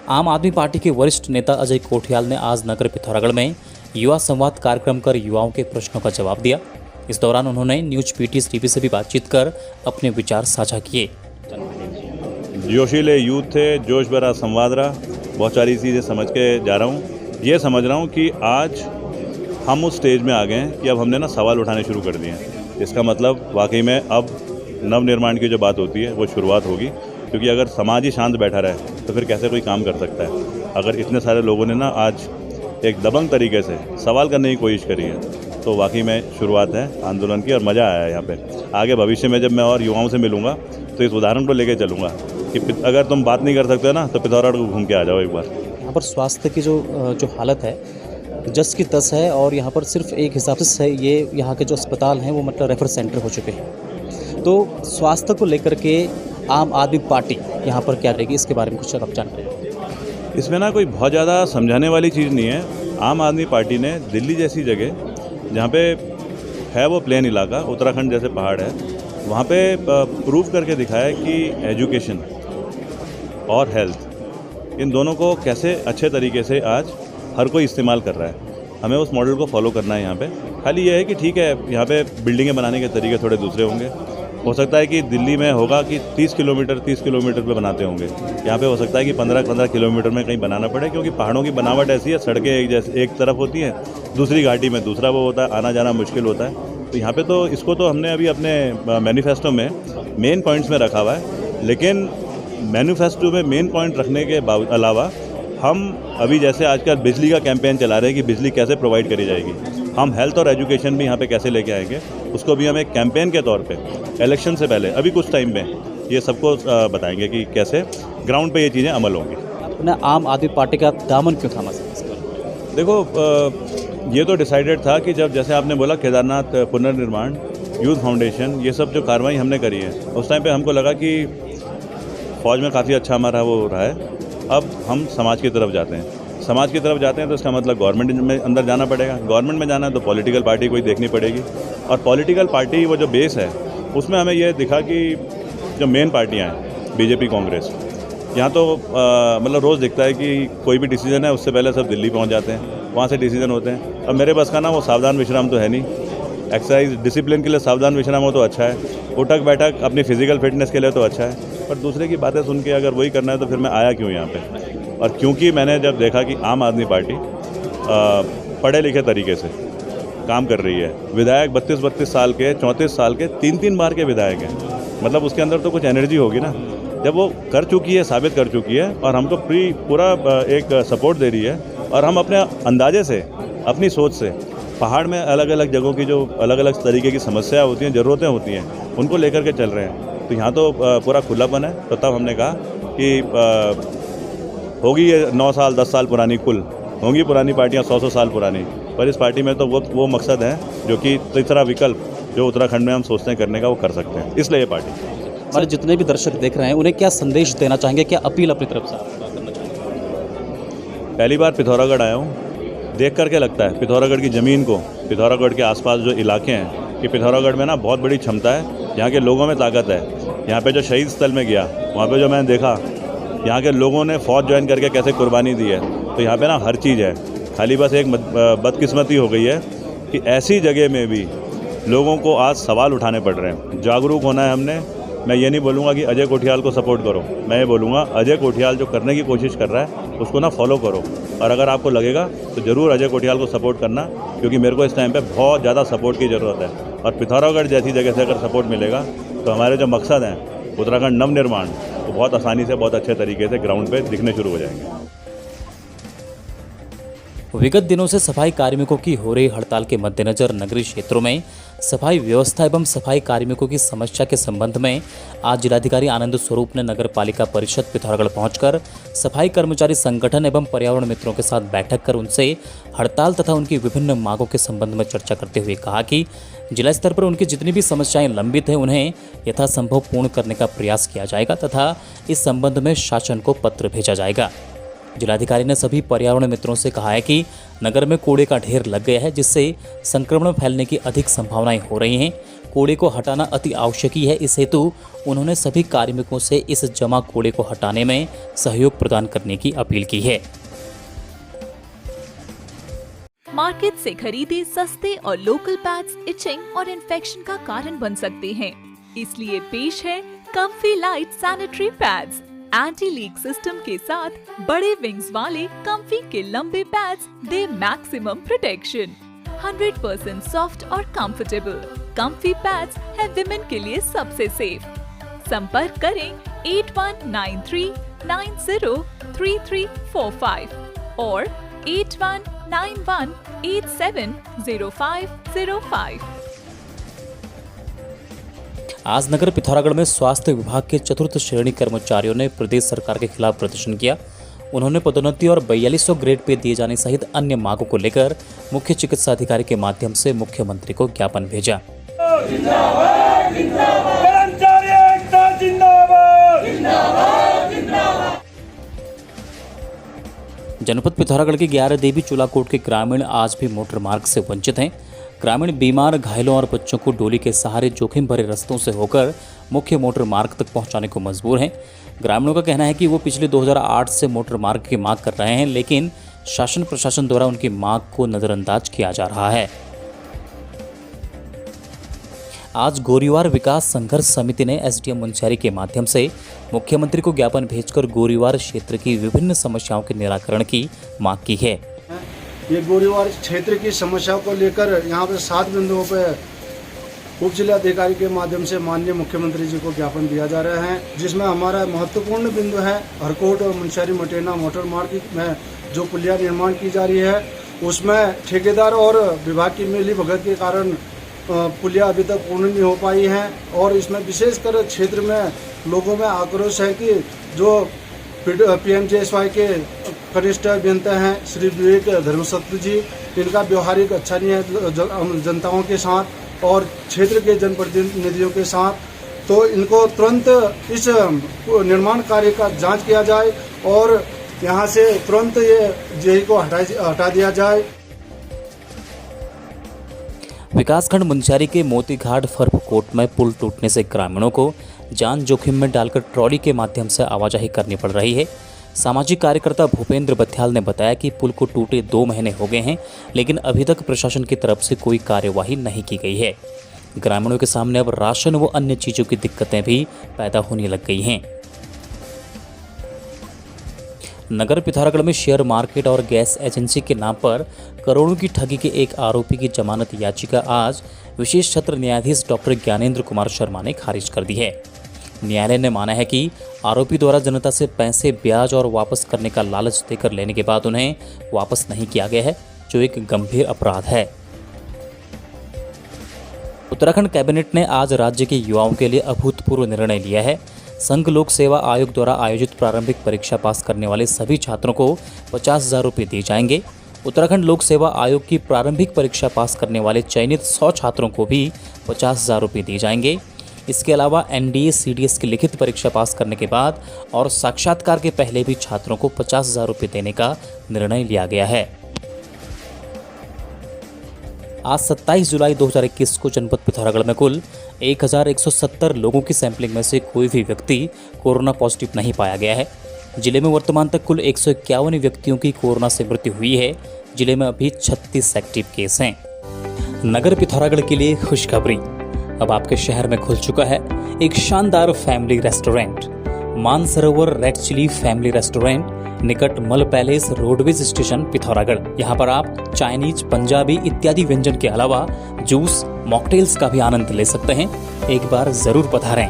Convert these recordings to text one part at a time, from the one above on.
आम आदमी पार्टी के वरिष्ठ नेता अजय कोठियाल ने आज नगर पिथौरागढ़ में युवा संवाद कार्यक्रम कर युवाओं के प्रश्नों का जवाब दिया। इस दौरान उन्होंने न्यूज पीटीएस टीवी से भी बातचीत कर अपने विचार साझा किए। जोशीले यूथ थे, जोश भरा संवाद रहा, बहुत सारी चीज़ें समझ के जा रहा हूँ। ये समझ रहा हूँ कि आज हम उस स्टेज में आ गए हैं कि अब हमने ना सवाल उठाने शुरू कर दिए हैं। इसका मतलब वाकई में अब नवनिर्माण की जो बात होती है वो शुरुआत होगी, क्योंकि अगर समाज ही शांत बैठा रहे तो फिर कैसे कोई काम कर सकता है। अगर इतने सारे लोगों ने ना आज एक दबंग तरीके से सवाल करने की कोशिश करी है तो वाकई में शुरुआत है आंदोलन की और मज़ा आया है यहाँ पे। आगे भविष्य में जब मैं और युवाओं से मिलूँगा तो इस उदाहरण को लेकर चलूँगा कि अगर तुम बात नहीं कर सकते ना तो पिथौरागढ़ को घूम के आ जाओ एक बार। यहाँ पर स्वास्थ्य की जो हालत है जस की तस है, और यहाँ पर सिर्फ एक हिसाब से ये यहाँ के जो अस्पताल हैं वो मतलब रेफर सेंटर हो चुके हैं। तो स्वास्थ्य को लेकर के आम आदमी पार्टी यहाँ पर क्या करेगी, इसके बारे में कुछ आप जानते? इसमें ना कोई बहुत ज़्यादा समझाने वाली चीज़ नहीं है। आम आदमी पार्टी ने दिल्ली जैसी जगह जहाँ पे है वो प्लेन इलाका, उत्तराखंड जैसे पहाड़ है, वहाँ पे प्रूव करके दिखाया कि एजुकेशन और हेल्थ इन दोनों को कैसे अच्छे तरीके से आज हर कोई इस्तेमाल कर रहा है। हमें उस मॉडल को फॉलो करना है यहाँ पे। खाली ये है कि ठीक है यहाँ पे बिल्डिंगें बनाने के तरीके थोड़े दूसरे होंगे। हो सकता है कि दिल्ली में होगा कि 30 किलोमीटर पे बनाते होंगे, यहाँ पे हो सकता है कि 15 किलोमीटर में कहीं बनाना पड़े, क्योंकि पहाड़ों की बनावट ऐसी है, सड़कें एक तरफ होती हैं, दूसरी घाटी में दूसरा वो होता है, आना जाना मुश्किल होता है। तो यहाँ पे तो इसको तो हमने अभी अपने मैनिफेस्टो में मेन पॉइंट्स में रखा हुआ है। लेकिन मैनिफेस्टो में मेन पॉइंट रखने के अलावा हम अभी जैसे आजकल बिजली का कैंपेन चला रहे हैं कि बिजली कैसे प्रोवाइड करी जाएगी, हम हेल्थ और एजुकेशन भी यहाँ पे कैसे लेके आएंगे, उसको भी हम एक कैंपेन के तौर पे इलेक्शन से पहले अभी कुछ टाइम में ये सबको बताएंगे कि कैसे ग्राउंड पे ये चीज़ें अमल होंगी। अपना आम आदमी पार्टी का दामन क्यों थामा सर? देखो ये तो डिसाइडेड था कि जब जैसे आपने बोला केदारनाथ पुनर्निर्माण, यूथ फाउंडेशन, ये सब जो कार्रवाई हमने करी है उस टाइम पे हमको लगा कि फ़ौज में काफ़ी अच्छा हमारा वो रहा है। अब हम समाज की तरफ जाते हैं। समाज की तरफ जाते हैं तो इसका मतलब गवर्नमेंट में अंदर जाना पड़ेगा। गवर्नमेंट में जाना है तो पॉलिटिकल पार्टी कोई देखनी पड़ेगी, और पॉलिटिकल पार्टी वो जो बेस है उसमें हमें ये दिखा कि जो मेन पार्टियाँ हैं बीजेपी, कांग्रेस, यहाँ तो मतलब रोज़ दिखता है कि कोई भी डिसीजन है उससे पहले सब दिल्ली पहुँच जाते हैं, वहाँ से डिसीजन होते हैं। अब मेरे बस का ना वो सावधान विश्राम तो है नहीं। एक्सरसाइज डिसिप्लिन के लिए सावधान विश्राम हो तो अच्छा है, उठक बैठक अपनी फिजिकल फिटनेस के लिए तो अच्छा है, पर दूसरे की बातें सुन के अगर वही करना है तो फिर मैं आया क्यों यहाँ पे। और क्योंकि मैंने जब देखा कि आम आदमी पार्टी पढ़े लिखे तरीके से काम कर रही है, विधायक 32 साल के, 34 साल के, 3 बार के विधायक हैं, मतलब उसके अंदर तो कुछ एनर्जी होगी ना। जब वो कर चुकी है, साबित कर चुकी है, और हमको पूरा एक सपोर्ट दे रही है, और हम अपने अंदाजे से, अपनी सोच से पहाड़ में अलग अलग जगहों की जो अलग अलग तरीके की समस्या होती हैं, ज़रूरतें होती हैं, उनको लेकर के चल रहे हैं। तो यहाँ तो पूरा खुलापन है। तो तब हमने कहा कि होगी ये 9 साल 10 साल पुरानी, कुल होंगी पुरानी पार्टियाँ 100 साल पुरानी, पर इस पार्टी में तो वो मकसद है जो कि तीसरा विकल्प जो उत्तराखंड में हम सोचते हैं करने का वो कर सकते हैं, इसलिए ये पार्टी। हमारे जितने भी दर्शक देख रहे हैं उन्हें क्या संदेश देना चाहेंगे, क्या अपील अपनी तरफ से आप करना चाहेंगे? पहली बार पिथौरागढ़ आया हूँ, देख करके लगता है पिथौरागढ़ की ज़मीन को, पिथौरागढ़ के आसपास जो इलाके हैं, कि पिथौरागढ़ में ना बहुत बड़ी क्षमता है, यहाँ के लोगों में ताकत है। यहाँ पे जो शहीद स्थल में गया वहाँ पे जो मैंने देखा यहाँ के लोगों ने फ़ौज ज्वाइन करके कैसे कुर्बानी दी है, तो यहाँ पे ना हर चीज़ है। खाली बस एक बदकिस्मती हो गई है कि ऐसी जगह में भी लोगों को आज सवाल उठाने पड़ रहे हैं। जागरूक होना है हमने। मैं ये नहीं बोलूँगा कि अजय कोठियाल को सपोर्ट करो, मैं ये बोलूँगा अजय कोठियाल जो करने की कोशिश कर रहा है उसको ना फॉलो करो, और अगर आपको लगेगा तो ज़रूर अजय कोठियाल को सपोर्ट करना, क्योंकि मेरे को इस टाइम पे बहुत ज़्यादा सपोर्ट की ज़रूरत है। और पिथौरागढ़ जैसी जगह से अगर सपोर्ट मिलेगा तो हमारे जो मकसद हैं उत्तराखंड नवनिर्माण, वो बहुत आसानी से, बहुत अच्छे तरीके से ग्राउंड पे दिखने शुरू हो जाएंगे। विगत दिनों से सफाई कार्मिकों की हो रही हड़ताल के मद्देनजर नगरीय क्षेत्रों में सफाई व्यवस्था एवं सफाई कार्मिकों की समस्या के संबंध में आज जिलाधिकारी आनंद स्वरूप ने नगर पालिका परिषद पिथौरागढ़ पहुंचकर सफाई कर्मचारी संगठन एवं पर्यावरण मित्रों के साथ बैठक कर उनसे हड़ताल तथा उनकी विभिन्न मांगों के संबंध में चर्चा करते हुए कहा कि जिला स्तर पर उनकी जितनी भी समस्याएं लंबित हैं उन्हें यथासंभव पूर्ण करने का प्रयास किया जाएगा तथा इस संबंध में शासन को पत्र भेजा जाएगा। जिलाधिकारी ने सभी पर्यावरण मित्रों से कहा है कि नगर में कूड़े का ढेर लग गया है, जिससे संक्रमण फैलने की अधिक संभावनाएं हो रही हैं। कूड़े को हटाना अति आवश्यक है। इस हेतु उन्होंने सभी कार्मिकों से इस जमा कूड़े को हटाने में सहयोग प्रदान करने की अपील की है। मार्केट से खरीदे सस्ते और लोकल पैड्स इचिंग और इन्फेक्शन का कारण बन सकते हैं, इसलिए पेश है comfy light sanitary pads. Anti leak system के साथ बड़े विंग्स वाले कम्फी के लंबे पैड्स दे मैक्सिमम प्रोटेक्शन। 100% सॉफ्ट और कंफर्टेबल कम्फी पैड्स है विमेन के लिए सबसे सेफ। संपर्क करें 8193903345 और 8191870505। आज नगर पिथौरागढ़ में स्वास्थ्य विभाग के चतुर्थ श्रेणी कर्मचारियों ने प्रदेश सरकार के खिलाफ प्रदर्शन किया। उन्होंने पदोन्नति और 4200 ग्रेड पे दिए जाने सहित अन्य मांगों को लेकर मुख्य चिकित्सा अधिकारी के माध्यम से मुख्यमंत्री को ज्ञापन भेजा। कर्मचारी एकता जिंदाबाद। जनपद पिथौरागढ़ के 11 देवी चूलाकोट के ग्रामीण आज भी मोटर मार्ग से वंचित हैं। ग्रामीण बीमार, घायलों और बच्चों को डोली के सहारे जोखिम भरे रास्तों से होकर मुख्य मोटर मार्ग तक पहुंचाने को मजबूर हैं। ग्रामीणों का कहना है कि वो पिछले 2008 से मोटर मार्ग की मांग कर रहे हैं, लेकिन शासन प्रशासन द्वारा उनकी मांग को नजरअंदाज किया जा रहा है। आज गोरीवार विकास संघर्ष समिति ने एसडीएम मुंशियारी के माध्यम से मुख्यमंत्री को ज्ञापन भेजकर गोरीवार क्षेत्र की विभिन्न समस्याओं के निराकरण की मांग की है। ये गोरीवार क्षेत्र की समस्याओं को लेकर यहाँ पे 7 बिंदुओं पर उप जिलाधिकारी के माध्यम से माननीय मुख्यमंत्री जी को ज्ञापन दिया जा रहा है, जिसमें हमारा महत्वपूर्ण बिंदु है हरकोट और मुंशियारी मटेना मोटर मार्ग में जो पुलिया निर्माण की जा रही है, उसमें ठेकेदार और विभाग की मिलीभगत के कारण पुलिया अभी तक पूर्ण नहीं हो पाई है। और इसमें विशेषकर क्षेत्र में लोगों में आक्रोश है कि जो PMJSY के कनिष्ठ अभियंता हैं श्री विवेक धर्मसत्व जी, इनका व्यवहारिक अच्छा नहीं है जनताओं के साथ और क्षेत्र के जनप्रतिनिधियों के साथ। तो इनको तुरंत इस निर्माण कार्य का जांच किया जाए और यहाँ से तुरंत ये जेई को हटा दिया जाए। विकासखंड मुंशियारी के मोतीघाट फर्पकोट में पुल टूटने से ग्रामीणों को जान जोखिम में डालकर ट्रॉली के माध्यम से आवाजाही करनी पड़ रही है। सामाजिक कार्यकर्ता भूपेंद्र बथियाल ने बताया कि पुल को टूटे 2 महीने हो गए हैं, लेकिन अभी तक प्रशासन की तरफ से कोई कार्यवाही नहीं की गई है। ग्रामीणों के सामने अब राशन व अन्य चीजों की दिक्कतें भी पैदा होने लग गई हैं। नगर पिथौरागढ़ में शेयर मार्केट और गैस एजेंसी के नाम पर करोड़ों की ठगी के एक आरोपी की जमानत याचिका आज विशेष सत्र न्यायाधीश डॉक्टर ज्ञानेंद्र कुमार शर्मा ने खारिज कर दी है। न्यायालय ने माना है कि आरोपी द्वारा जनता से पैसे, ब्याज और वापस करने का लालच देकर लेने के बाद उन्हें वापस नहीं किया गया है, जो एक गंभीर अपराध है। उत्तराखंड कैबिनेट ने आज राज्य के युवाओं के लिए अभूतपूर्व निर्णय लिया है। संघ लोक सेवा आयोग द्वारा आयोजित प्रारंभिक परीक्षा पास करने वाले सभी छात्रों को 50,000 रुपये दिए जाएंगे। उत्तराखंड लोक सेवा आयोग की प्रारंभिक परीक्षा पास करने वाले चयनित 100 छात्रों को भी 50,000 रुपये दिए जाएंगे। इसके अलावा NDA CDS की लिखित परीक्षा पास करने के बाद और साक्षात्कार के पहले भी छात्रों को 50,000 रुपये देने का निर्णय लिया गया है। आज 27 जुलाई 2021 को जनपद पिथौरागढ़ में कुल 1170 लोगों की सैंपलिंग में से कोई भी व्यक्ति कोरोना पॉजिटिव नहीं पाया गया है। जिले में वर्तमान तक कुल 151 व्यक्तियों की कोरोना से मृत्यु हुई है। जिले में अभी 36 एक्टिव केस हैं। नगर पिथौरागढ़ के लिए खुशखबरी, अब आपके शहर में खुल चुका है एक शानदार family restaurant, Mansarovar Red Chilli Family Restaurant, निकट मल पैलेस, रोडवेज स्टेशन, पिथौरागढ़। यहाँ पर आप चाइनीज, पंजाबी इत्यादि व्यंजन के अलावा जूस, मॉकटेल्स का भी आनंद ले सकते हैं। एक बार जरूर पधारें।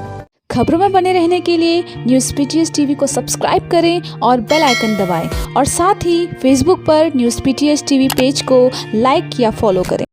खबरों में बने रहने के लिए न्यूज़ PTS TV को सब्सक्राइब करें और बेल आइकन दबाएं और साथ ही फेसबुक पर न्यूज़ PTS TV पेज को लाइक या फॉलो करें।